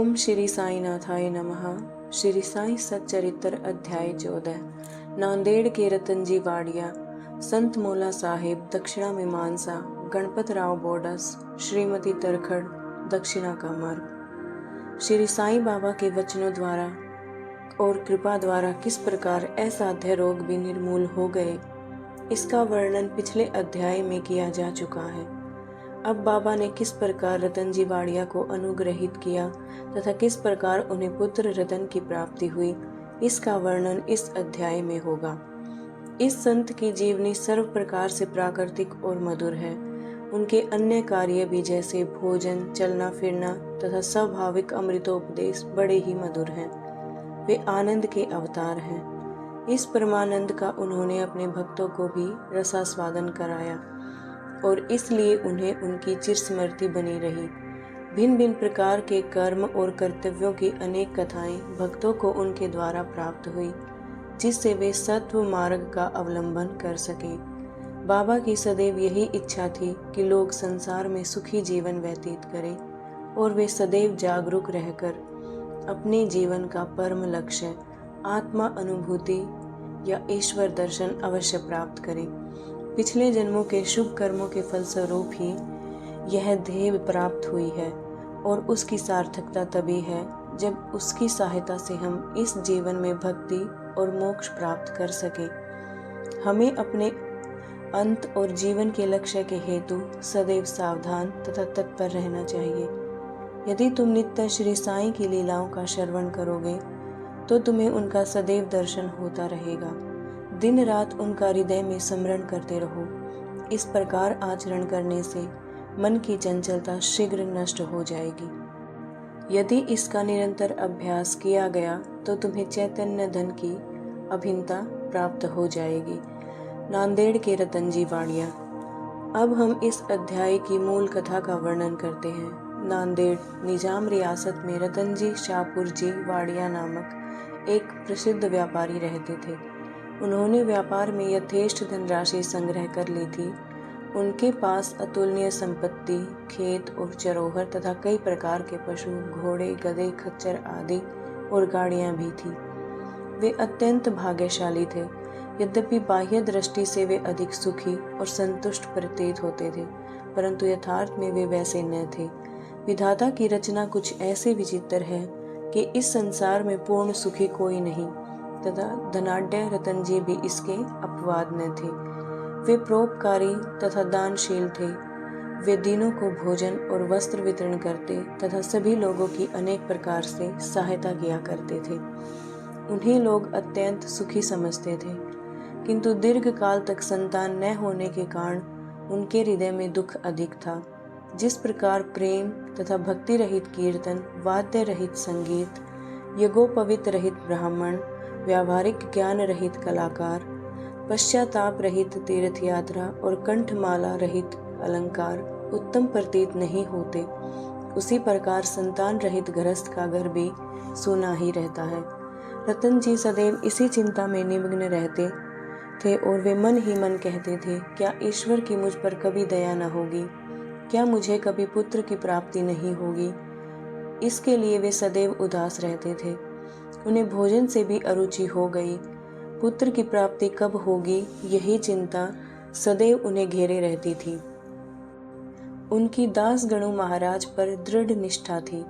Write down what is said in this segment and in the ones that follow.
ओम श्री साईनाथाय नमः। श्री साई सच्चरित्र अध्याय 14। नांदेड़ के रतनजी वाड़िया, संत मोला साहेब, दक्षिणा मीमांसा, गणपत राव बोडस, श्रीमती तरखड़, दक्षिणा का मार्ग। श्री साई बाबा के वचनों द्वारा और कृपा द्वारा किस प्रकार असाध्य रोग भी निर्मूल हो गए, इसका वर्णन पिछले अध्याय में किया जा चुका है। अब बाबा ने किस प्रकार रतनजी वाड़िया को अनुग्रहित किया तथा किस प्रकार उन्हें पुत्र रतन की प्राप्ति हुई, इसका वर्णन इस अध्याय में होगा। इस संत की जीवनी सर्व प्रकार से प्राकृतिक और मधुर है। उनके अन्य कार्य भी जैसे भोजन, चलना फिरना तथा स्वाभाविक अमृतोपदेश बड़े ही मधुर हैं। वे आनंद के अवतार हैं। इस परमानंद का उन्होंने अपने भक्तों को भी रसास्वादन कराया और इसलिए उन्हें उनकी चिरस्मृति बनी रही। भिन्न भिन्न प्रकार के कर्म और कर्तव्यों की अनेक कथाएं भक्तों को उनके द्वारा प्राप्त हुई, जिससे वे सत्व मार्ग का अवलंबन कर सके। बाबा की सदैव यही इच्छा थी कि लोग संसार में सुखी जीवन व्यतीत करें और वे सदैव जागरूक रहकर अपने जीवन का परम लक्ष्य आत्मा अनुभूति या ईश्वर दर्शन अवश्य प्राप्त करें। पिछले जन्मों के शुभ कर्मों के फलस्वरूप ही यह ध्येय प्राप्त हुई है और उसकी सार्थकता तभी है जब उसकी सहायता से हम इस जीवन में भक्ति और मोक्ष प्राप्त कर सके। हमें अपने अंत और जीवन के लक्ष्य के हेतु सदैव सावधान तथा तत्पर रहना चाहिए। यदि तुम नित्य श्री साई की लीलाओं का श्रवण करोगे तो तुम्हें उनका सदैव दर्शन होता रहेगा। दिन रात उनका हृदय में स्मरण करते रहो। इस प्रकार आचरण करने से मन की चंचलता शीघ्र नष्ट हो जाएगी। यदि इसका निरंतर अभ्यास किया गया तो तुम्हें चैतन्य धन की अभिन्नता प्राप्त हो जाएगी। नांदेड़ के रतनजी वाड़िया। अब हम इस अध्याय की मूल कथा का वर्णन करते हैं। नांदेड़ निजाम रियासत में रतनजी शाहपुर जी वाड़िया नामक एक प्रसिद्ध व्यापारी रहते थे। उन्होंने व्यापार में यथेष्ट धनराशि संग्रह कर ली थी। उनके पास अतुलनीय संपत्ति, खेत और चरोहर तथा कई प्रकार के पशु, घोड़े, गधे, खच्चर आदि और गाड़ियां भी थी। वे अत्यंत भाग्यशाली थे। यद्यपि बाह्य दृष्टि से वे अधिक सुखी और संतुष्ट प्रतीत होते थे, परंतु यथार्थ में वे वैसे न थे। विधाता की रचना कुछ ऐसे विचित्र है कि इस संसार में पूर्ण सुखी कोई नहीं तथा धनाढ्य रतनजी भी इसके अपवाद न थे। वे परोपकारी तथा दानशील थे। वे दीनों को भोजन और वस्त्र वितरण करते तथा सभी लोगों की अनेक प्रकार से सहायता किया करते थे। उन्हें लोग अत्यंत सुखी समझते थे, किंतु दीर्घ काल तक संतान न होने के कारण उनके हृदय में दुख अधिक था। जिस प्रकार प्रेम तथा भक्ति रहित कीर्तन, वाद्य रहित संगीत, यज्ञोपवीत रहित ब्राह्मण, व्यावहारिक ज्ञान रहित कलाकार, पश्चाताप रहित तीर्थ यात्रा और कंठमाला रहित अलंकार उत्तम प्रतीत नहीं होते, उसी प्रकार संतान रहित गृहस्थ का घर भी सूना ही रहता है। रतन जी सदैव इसी चिंता में निमग्न रहते थे और वे मन ही मन कहते थे, क्या ईश्वर की मुझ पर कभी दया न होगी? क्या मुझे कभी पुत्र की प्राप्ति नहीं होगी? इसके लिए वे सदैव उदास रहते थे। उन्हें भोजन से भी अरुचि हो गई। पुत्र की प्राप्ति कब होगी, यही चिंता सदैव उन्हें घेरे रहती थी। उनकी दास गणु महाराज पर दृढ़ निष्ठा थी।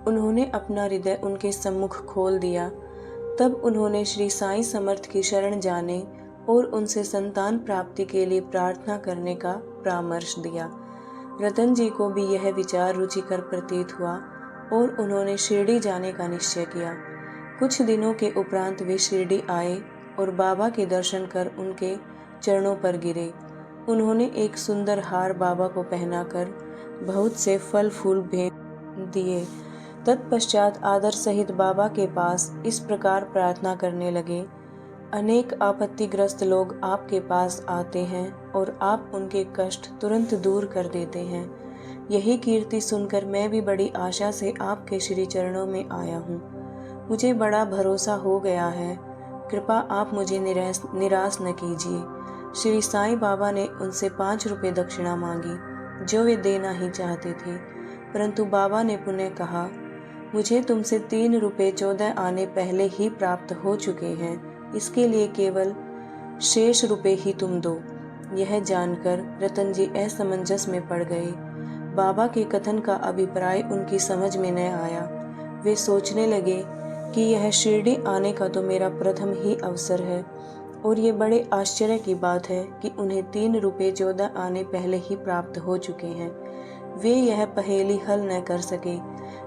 उन्होंने अपना हृदय उनके सम्मुख खोल दिया। तब उन्होंने श्री साई समर्थ की शरण जाने और उनसे संतान प्राप्ति के लिए प्रार्थना करने का परामर्श दिया। रतन जी को भी यह विचार रुचिकर प्रतीत हुआ और उन्होंने शिरडी जाने का निश्चय किया। कुछ दिनों के उपरांत वे शिरडी आए और बाबा के दर्शन कर उनके चरणों पर गिरे। उन्होंने एक सुंदर हार बाबा को पहनाकर बहुत से फल फूल भेंट दिए। तत्पश्चात आदर सहित बाबा के पास इस प्रकार प्रार्थना करने लगे, अनेक आपत्तिग्रस्त लोग आपके पास आते हैं और आप उनके कष्ट तुरंत दूर कर देते हैं। यही कीर्ति सुनकर मैं भी बड़ी आशा से आपके श्री चरणों में आया हूँ। मुझे बड़ा भरोसा हो गया है। कृपा आप मुझे निराश न कीजिए। श्री साईं बाबा ने उनसे 5 रुपये दक्षिणा मांगी, जो वे देना ही चाहते थे, परंतु बाबा ने पुनः कहा, मुझे तुमसे 3 रुपए 14 आने पहले ही प्राप्त हो चुके हैं, इसके लिए केवल शेष रुपए ही तुम दो। यह जानकर रतन जी असमंजस में पड़ गए। बाबा के कथन का अभिप्राय उनकी समझ में न आया। वे सोचने लगे कि यह शिरडी आने का तो मेरा प्रथम ही अवसर है और ये बड़े आश्चर्य की बात है कि उन्हें 3 रुपए 14 आने पहले ही प्राप्त हो चुके हैं। वे यह पहेली हल न कर सके।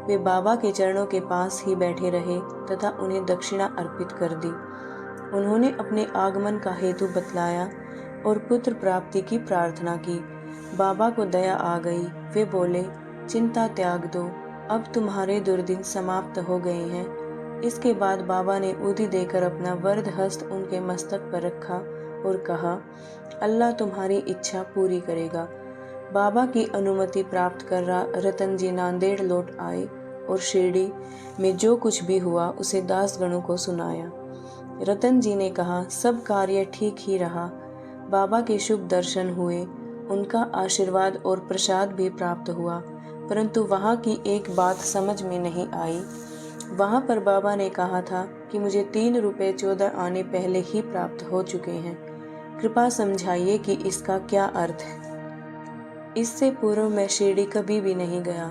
वे बाबा के चरणों के पास ही बैठे रहे तथा उन्हें दक्षिणा अर्पित कर दी। उन्होंने अपने आगमन का हेतु बतलाया और पुत्र प्राप्ति की प्रार्थना की। बाबा को दया आ गई। वे बोले, चिंता त्याग दो, अब तुम्हारे दुर्दिन समाप्त हो गए हैं। इसके बाद बाबा ने उदी देकर अपना वरद हस्त उनके मस्तक पर रखा और कहा, अल्लाह तुम्हारी इच्छा पूरी करेगा। बाबा की अनुमति प्राप्त कर रतन जी नांदेड़ लौट आए और शिरडी में जो कुछ भी हुआ उसे दासगणों को सुनाया। रतन जी ने कहा, सब कार्य ठीक ही रहा। बाबा के शुभ दर्शन हुए, उनका आशीर्वाद और प्रसाद भी प्राप्त हुआ, परंतु वहाँ की एक बात समझ में नहीं आई। वहाँ पर बाबा ने कहा था कि मुझे 3 रुपए 14 आने पहले ही प्राप्त हो चुके हैं। कृपा समझाइए कि इसका क्या अर्थ है। इससे पूर्व मैं शिरडी कभी भी नहीं गया।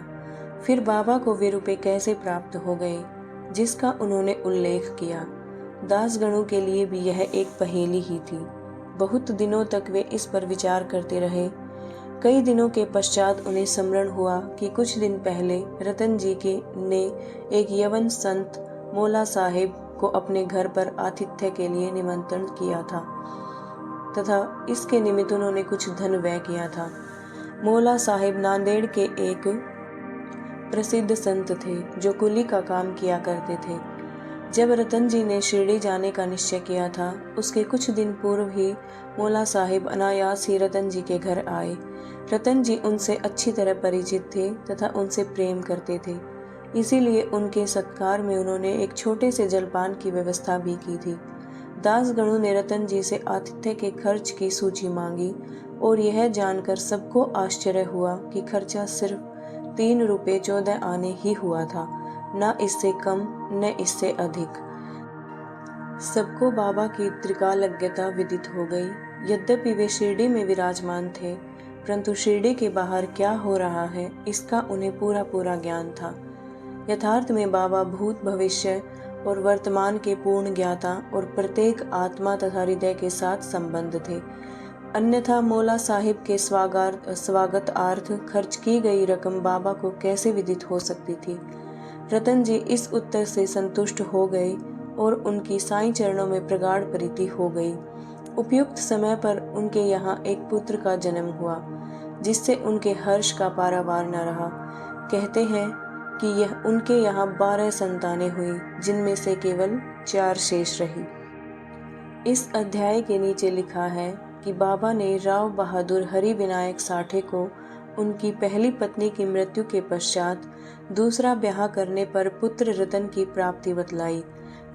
फिर बाबा को वे रुपए कैसे प्राप्त हो गए जिसका उन्होंने उल्लेख किया। दासगणों के लिए भी यह एक पहेली ही थी। बहुत दिनों तक वे इस पर विचार करते रहे। कई दिनों के पश्चात उन्हें स्मरण हुआ कि कुछ दिन पहले रतन जी ने एक यवन संत मौला साहेब को अपने घर पर आतिथ्य के लिए निमंत्रण किया था तथा इसके निमित्त उन्होंने कुछ धन व्यय किया था। मौला साहेब नांदेड़ के एक प्रसिद्ध संत थे जो कुली का काम किया करते थे। जब रतन जी ने शिरडी जाने का निश्चय किया था, उसके कुछ दिन पूर्व ही मौला साहिब अनायास ही रतन जी के घर आए। रतन जी उनसे अच्छी तरह परिचित थे तथा उनसे प्रेम करते थे, इसीलिए उनके सत्कार में उन्होंने एक छोटे से जलपान की व्यवस्था भी की थी। दासगणों ने रतन जी से आतिथ्य के खर्च की सूची मांगी और यह जानकर सबको आश्चर्य हुआ कि खर्चा सिर्फ 3 रुपए 14 आने ही हुआ था, न इससे कम न इससे अधिक। सबको बाबा की त्रिकालज्ञता विदित हो गई। यद्यपि वे शिरडी में विराजमान थे, परंतु शिरडी के बाहर क्या हो रहा है इसका उन्हें पूरा पूरा ज्ञान था। यथार्थ में बाबा भूत भविष्य और वर्तमान के पूर्ण ज्ञाता और प्रत्येक आत्मा तथा हृदय के साथ संबंध थे। अन्यथा मौला साहिब के स्वागतार्थ खर्च की गई रकम बाबा को कैसे विदित हो सकती थी। रतन जी इस उत्तर से संतुष्ट हो गए और उनकी साईं चरणों में प्रगाढ़ प्रीति हो गई। उपयुक्त समय पर उनके यहाँ एक पुत्र का जन्म हुआ, जिससे उनके हर्ष का पारावार न रहा। कहते हैं कि यह उनके यहाँ 12 संतानें हुई, जिनमें से केवल 4 शेष रही। इस अध्याय के नीचे लिखा है कि बाबा ने राव बहादुर हरि विनायक साठे को उनकी पहली पत्नी की मृत्यु के पश्चात दूसरा ब्याह करने पर पुत्र रतन की प्राप्ति बतलाई।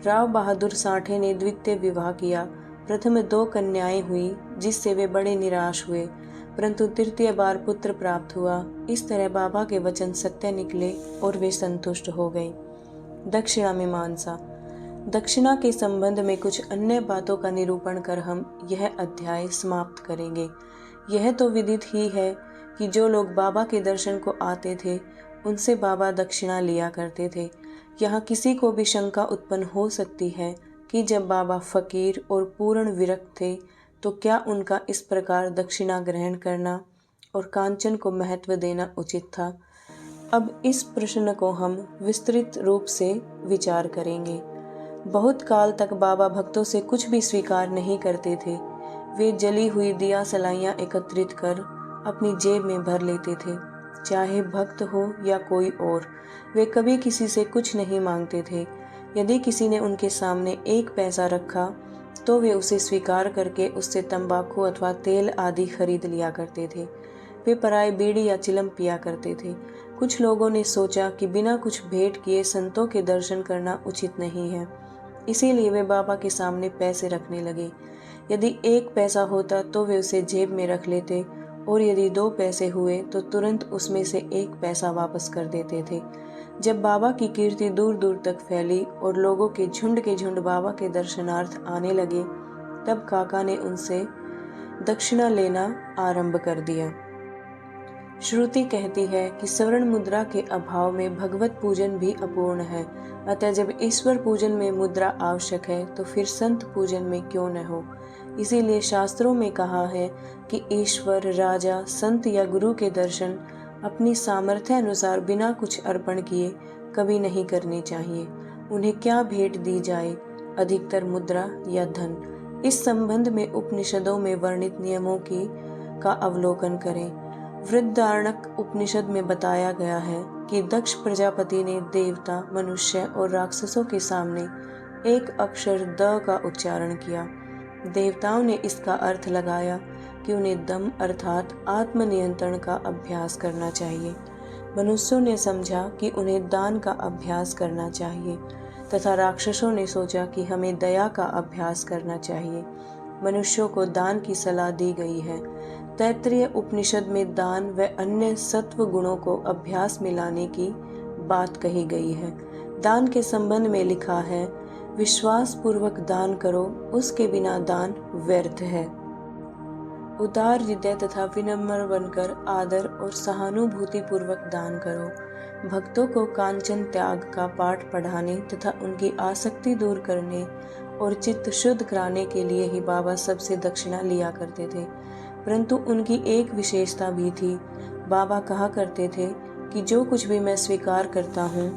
राव बहादुर साठे ने द्वितीय विवाह किया। प्रथम 2 कन्याएं हुई, जिससे वे बड़े निराश हुए, परंतु तृतीय बार पुत्र प्राप्त हुआ। इस तरह बाबा के वचन सत्य निकले और वे संतुष्ट हो गए। दक्षिणा मीमांसा। दक्षिणा के संबंध में कुछ अन्य बातों का निरूपण कर हम यह अध्याय समाप्त करेंगे। यह तो विदित ही है कि जो लोग बाबा के दर्शन को आते थे, उनसे बाबा दक्षिणा लिया करते थे। यहाँ किसी को भी शंका उत्पन्न हो सकती है कि जब बाबा फकीर और पूर्ण विरक्त थे, तो क्या उनका इस प्रकार दक्षिणा ग्रहण करना और कांचन को महत्व देना उचित था। अब इस प्रश्न को हम विस्तृत रूप से विचार करेंगे। बहुत काल तक बाबा भक्तों से कुछ भी स्वीकार नहीं करते थे। वे जली हुई दिया सलाइयाँ एकत्रित कर अपनी जेब में भर लेते थे। चाहे भक्त हो या कोई और, वे कभी किसी से कुछ नहीं मांगते थे। यदि किसी ने उनके सामने 1 पैसा रखा तो वे उसे स्वीकार करके उससे तंबाकू अथवा तेल आदि खरीद लिया करते थे। वे पराए बीड़ी या चिलम पिया करते थे। कुछ लोगों ने सोचा कि बिना कुछ भेंट किए संतों के दर्शन करना उचित नहीं है, इसीलिए वे बाबा के सामने पैसे रखने लगे। यदि 1 पैसा होता तो वे उसे जेब में रख लेते और यदि 2 पैसे हुए तो तुरंत उसमें से 1 पैसा वापस कर देते थे। जब बाबा की कीर्ति दूर दूर तक फैली और लोगों के झुंड बाबा के दर्शनार्थ आने लगे, तब काका ने उनसे दक्षिणा लेना आरंभ कर दिया। श्रुति कहती है कि स्वर्ण मुद्रा के अभाव में भगवत पूजन भी अपूर्ण है, अतः जब ईश्वर पूजन में मुद्रा आवश्यक है तो फिर संत पूजन में क्यों न हो। इसीलिए शास्त्रों में कहा है कि ईश्वर, राजा, संत या गुरु के दर्शन अपनी सामर्थ्य अनुसार बिना कुछ अर्पण किए कभी नहीं करने चाहिए। उन्हें क्या भेंट दी जाए, अधिकतर मुद्रा या धन। इस संबंध में उपनिषदों में वर्णित नियमों का अवलोकन करें। वृहदारण्यक उपनिषद में बताया गया है कि दक्ष प्रजापति ने देवता, मनुष्य और राक्षसों के सामने एक अक्षर द का उच्चारण किया। देवताओं ने इसका अर्थ लगाया कि उन्हें दम अर्थात आत्मनियंत्रण का अभ्यास करना चाहिए। मनुष्यों ने समझा कि उन्हें दान का अभ्यास करना चाहिए तथा राक्षसों ने सोचा कि हमें दया का अभ्यास करना चाहिए। मनुष्यों को दान की सलाह दी गई है। तैत्तिरीय उपनिषद में दान व अन्य सत्व गुणों को अभ्यास में लाने की बात कही गई है। दान के संबंध में लिखा है, विश्वास पूर्वक दान करो, उसके बिना दान व्यर्थ है। उदार हृदय तथा विनम्र बनकर आदर और सहानुभूति पूर्वक दान करो। भक्तों को कांचन त्याग का पाठ पढ़ाने तथा उनकी आसक्ति दूर करने और चित्त शुद्ध कराने के लिए ही बाबा सबसे दक्षिणा लिया करते थे। परंतु उनकी एक विशेषता भी थी। बाबा कहा करते थे कि जो कुछ भी मैं स्वीकार करता हूँ,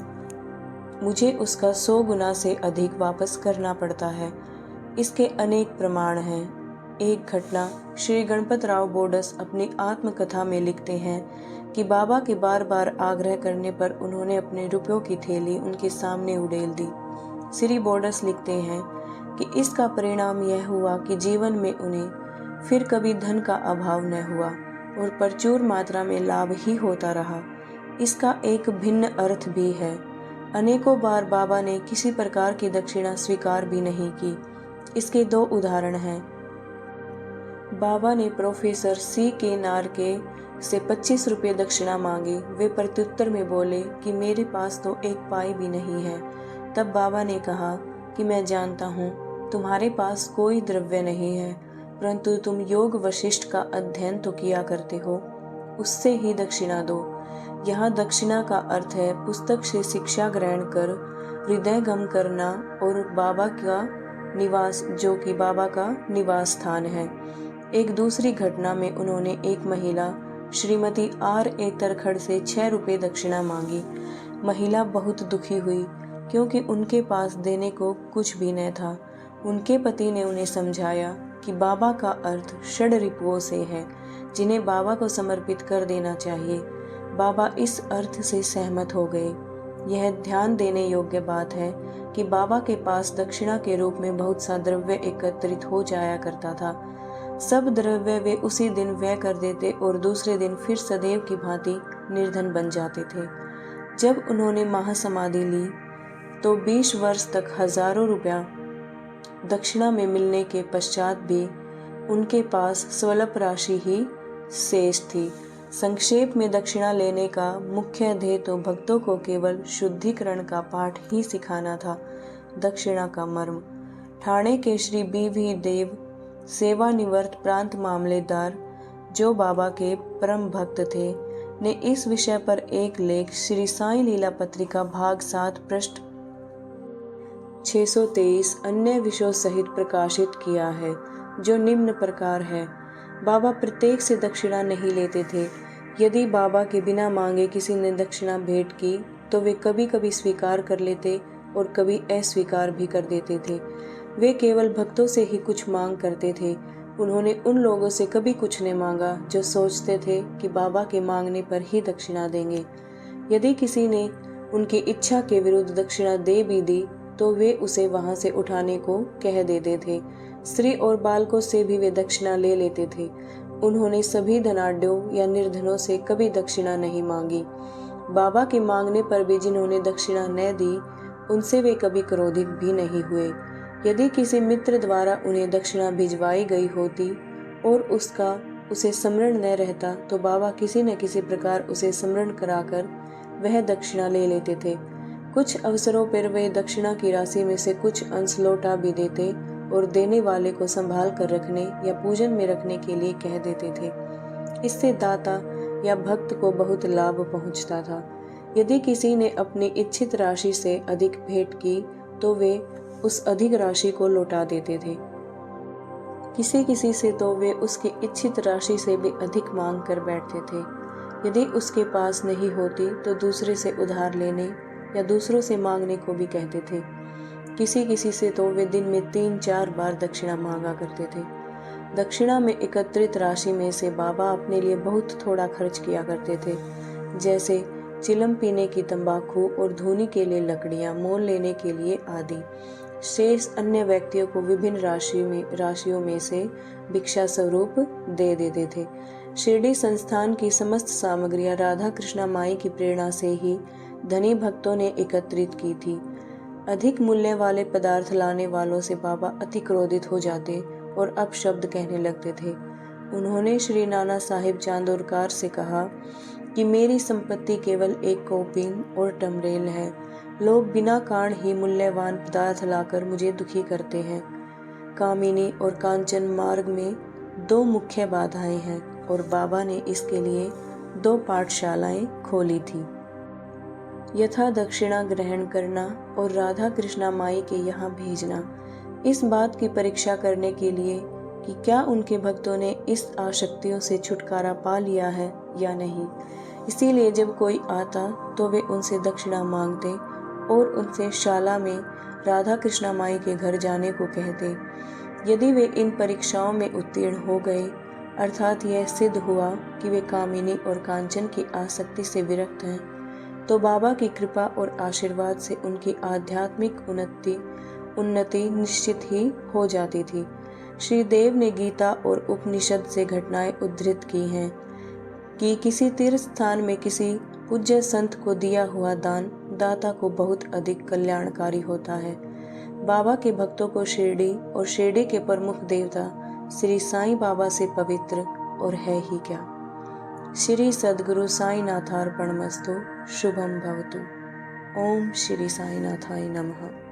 मुझे उसका 100 गुना से अधिक वापस करना पड़ता है। इसके अनेक प्रमाण हैं। एक घटना श्री गणपतराव बोडस अपनी आत्मकथा में लिखते हैं कि बाबा के बार बार आग्रह करने पर उन्होंने अपने रुपयों की थैली उनके सामने उड़ेल दी। श्री बोडस लिखते हैं कि इसका परिणाम यह हुआ कि जीवन में उन्हें फिर कभी धन का अभाव न हुआ और प्रचुर मात्रा में लाभ ही होता रहा। इसका एक भिन्न अर्थ भी है। अनेकों बार बाबा ने किसी प्रकार की दक्षिणा स्वीकार भी नहीं की। इसके 2 उदाहरण हैं। बाबा ने प्रोफेसर सी के नारके से 25 रुपये दक्षिणा मांगी। वे प्रत्युत्तर में बोले कि मेरे पास तो 1 पाई भी नहीं है। तब बाबा ने कहा कि मैं जानता हूँ तुम्हारे पास कोई द्रव्य नहीं है, परंतु तुम योग वशिष्ठ का अध्ययन तो किया करते हो, उससे ही दक्षिणा दो। यहाँ दक्षिणा का अर्थ है पुस्तक से शिक्षा ग्रहण कर हृदयगम करना और बाबा का निवास, जो कि बाबा का निवास स्थान है। एक दूसरी घटना में उन्होंने एक महिला श्रीमती R.A. तरखड़ से 6 रुपये दक्षिणा मांगी। महिला बहुत दुखी हुई क्योंकि उनके पास देने को कुछ भी न था। उनके पति ने उन्हें समझाया कि बाबा का अर्थ षड रिपुओं से है, जिन्हें बाबा को समर्पित कर देना चाहिए। बाबा इस अर्थ से सहमत हो गए। यह ध्यान देने योग्य बात है कि बाबा के पास दक्षिणा के रूप में बहुत सा द्रव्य एकत्रित हो जाया करता था। सब द्रव्य वे उसी दिन व्यय कर देते और दूसरे दिन फिर सदैव की भांति निर्धन बन जाते थे। जब उन्होंने महासमाधि ली तो 20 वर्ष तक हजारों रुपया दक्षिणा में मिलने के पश्चात भी उनके पास स्वल्प राशि ही शेष थी। संक्षेप में दक्षिणा लेने का मुख्य ध्येय तो भक्तों को केवल शुद्धिकरण का पाठ ही सिखाना था। दक्षिणा का मर्म। ठाणे के श्री B.V. देव सेवानिवृत्त प्रांत मामलेदार, जो बाबा के परम भक्त थे, ने इस विषय पर एक लेख श्री साईं लीला पत्रिका भाग 7 पृष्ठ 623 अन्य विषयों सहित प्रकाशित किया है, जो निम्न प्रकार है। बाबा प्रत्येक से दक्षिणा नहीं लेते थे। यदि बाबा के बिना मांगे किसी ने दक्षिणा भेंट की तो वे कभी कभी स्वीकार कर लेते और कभी अस्वीकार भी कर देते थे। वे केवल भक्तों से ही कुछ मांग करते थे। उन्होंने उन लोगों से कभी कुछ नहीं मांगा जो सोचते थे कि बाबा के मांगने पर ही दक्षिणा देंगे। यदि किसी ने उनकी इच्छा के विरुद्ध दक्षिणा दे भी दी तो वे उसे वहां से उठाने को कह देते थे। स्त्री और बालकों से भी वे दक्षिणा ले लेते थे। उन्होंने सभी धनाढ्यों या निर्धनों से कभी दक्षिणा नहीं मांगी। बाबा के मांगने पर भी जिन्होंने दक्षिणा न दी, उनसे वे कभी क्रोधित भी नहीं हुए। यदि किसी मित्र द्वारा उन्हें दक्षिणा भिजवाई गई होती और उसे स्मरण न रहता तो बाबा किसी न किसी प्रकार उसे स्मरण कराकर वह दक्षिणा ले लेते थे। कुछ अवसरों पर वे दक्षिणा की राशि में से कुछ अंश लौटा भी देते और देने वाले को संभाल कर रखने या पूजन में रखने के लिए कह देते थे। इससे दाता या भक्त को बहुत लाभ पहुंचता था। यदि किसी ने अपनी इच्छित राशि से अधिक भेंट की तो वे उस अधिक राशि को लौटा देते थे। किसी किसी से तो वे उसकी इच्छित राशि से भी अधिक मांग कर बैठते थे। यदि उसके पास नहीं होती तो दूसरे से उधार लेने या दूसरों से मांगने को भी कहते थे। किसी किसी से तो वे दिन में 3-4 बार दक्षिणा मांगा करते थे। दक्षिणा में एकत्रित राशि में से बाबा अपने लिए बहुत थोड़ा खर्च किया करते थे, जैसे चिलम पीने की तंबाकू और धूनी के लिए लकड़ियां, मोल लेने के लिए आदि। शेष अन्य व्यक्तियों को विभिन्न राशियों में से भिक्षा स्वरूप दे देते थे। शिरडी संस्थान की समस्त सामग्रियां राधा कृष्णा माई की प्रेरणा से ही धनी भक्तों ने एकत्रित की थी। अधिक मूल्य वाले पदार्थ लाने वालों से बाबा अति क्रोधित हो जाते और अपशब्द कहने लगते थे। उन्होंने श्री नाना साहिब चांदोरकर से कहा कि मेरी संपत्ति केवल एक कौपीन और टमरेल है। लोग बिना कारण ही मूल्यवान पदार्थ लाकर मुझे दुखी करते हैं। कामिनी और कांचन मार्ग में 2 मुख्य बाधाएं हैं और बाबा ने इसके लिए 2 पाठशालाएं खोली थी। यथा दक्षिणा ग्रहण करना और राधा कृष्णा माई के यहाँ भेजना, इस बात की परीक्षा करने के लिए कि क्या उनके भक्तों ने इस आसक्तियों से छुटकारा पा लिया है या नहीं। इसीलिए जब कोई आता तो वे उनसे दक्षिणा मांगते और उनसे शाला में राधा कृष्णा माई के घर जाने को कहते। यदि वे इन परीक्षाओं में उत्तीर्ण हो गए, अर्थात यह सिद्ध हुआ कि वे कामिनी और कांचन की आसक्ति से विरक्त हैं, तो बाबा की कृपा और आशीर्वाद से उनकी आध्यात्मिक उन्नति निश्चित ही हो जाती थी। श्री देव ने गीता और उपनिषद से घटनाएं उद्धृत की हैं कि किसी तीर्थ स्थान में किसी पूज्य संत को दिया हुआ दान दाता को बहुत अधिक कल्याणकारी होता है। बाबा के भक्तों को शिरडी और शिरडी के प्रमुख देवता श्री साईं बाबा से पवित्र और है ही क्या। श्री सद्गुरु साईनाथार्पणमस्तु। शुभम भवतु। ओम श्री साईनाथाय नमः।